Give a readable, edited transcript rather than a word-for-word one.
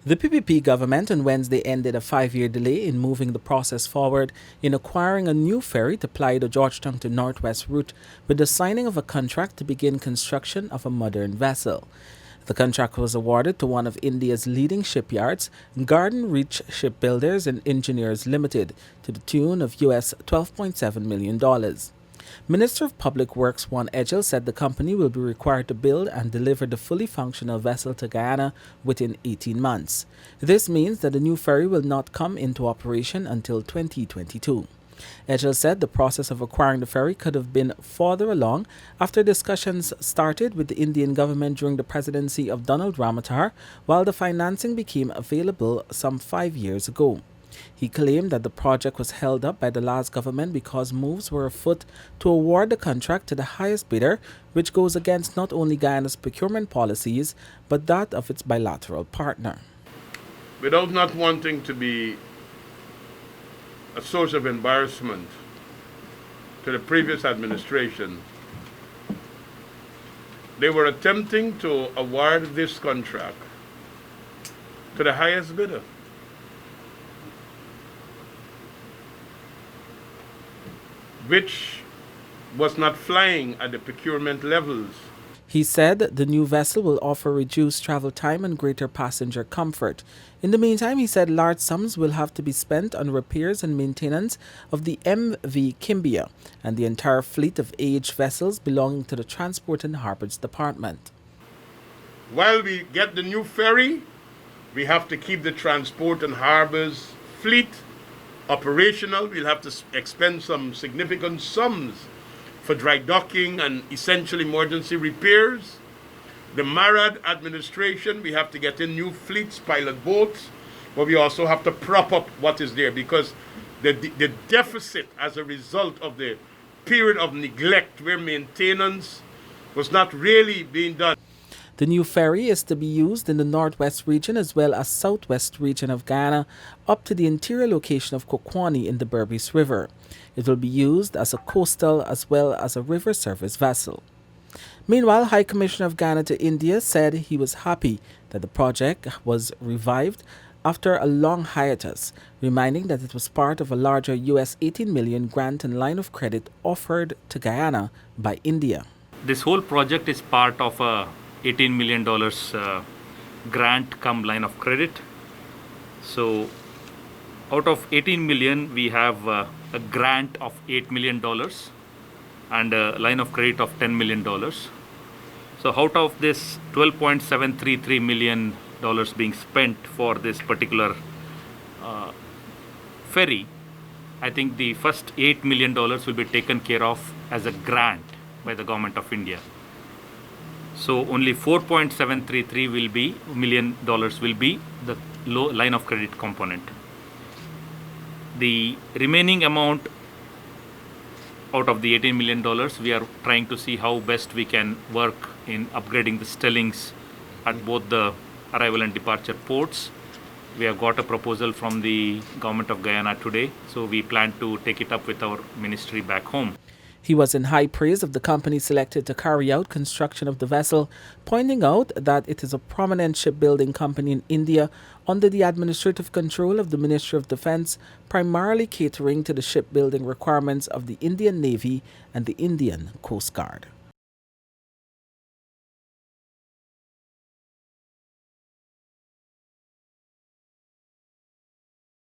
The PPP government on Wednesday ended a 5-year delay in moving the process forward in acquiring a new ferry to ply the Georgetown to Northwest route with the signing of a contract to begin construction of a modern vessel. The contract was awarded to one of India's leading shipyards, Garden Reach Shipbuilders and Engineers Limited, to the tune of US $12.7 million. Minister of Public Works Juan Edgel said the company will be required to build and deliver the fully functional vessel to Guyana within 18 months. This means that the new ferry will not come into operation until 2022. Edgel said the process of acquiring the ferry could have been further along after discussions started with the Indian government during the presidency of Donald Ramotar, while the financing became available some 5 years ago. He claimed that the project was held up by the last government because moves were afoot to award the contract to the highest bidder, which goes against not only Guyana's procurement policies, but that of its bilateral partner. Without not wanting to be a source of embarrassment to the previous administration, they were attempting to award this contract to the highest bidder. Which was not flying at the procurement levels. He said the new vessel will offer reduced travel time and greater passenger comfort. In the meantime, he said large sums will have to be spent on repairs and maintenance of the MV Kimbia and the entire fleet of aged vessels belonging to the Transport and Harbours Department. While we get the new ferry, we have to keep the Transport and Harbours fleet operational. We'll have to expend some significant sums for dry docking and essential emergency repairs. The MARAD administration, we have to get in new fleets, pilot boats, but we also have to prop up what is there because the deficit as a result of the period of neglect where maintenance was not really being done. The new ferry is to be used in the northwest region as well as southwest region of Guyana up to the interior location of Kokwani in the Berbice River. It will be used as a coastal as well as a river service vessel. Meanwhile, High Commissioner of Guyana to India said he was happy that the project was revived after a long hiatus, reminding that it was part of a larger US $18 million grant and line of credit offered to Guyana by India. This whole project is part of a $18 million grant come line of credit. So out of 18 million, we have a grant of $8 million and a line of credit of $10 million. So out of this $12.733 million being spent for this particular ferry, I think the first $8 million will be taken care of as a grant by the government of India. So only $4.733 million will be the low line of credit component. The remaining amount out of the $18 million, we are trying to see how best we can work in upgrading the stellings at both the arrival and departure ports. We have got a proposal from the government of Guyana today, so we plan to take it up with our ministry back home. He was in high praise of the company selected to carry out construction of the vessel, pointing out that it is a prominent shipbuilding company in India under the administrative control of the Ministry of Defense, primarily catering to the shipbuilding requirements of the Indian Navy and the Indian Coast Guard.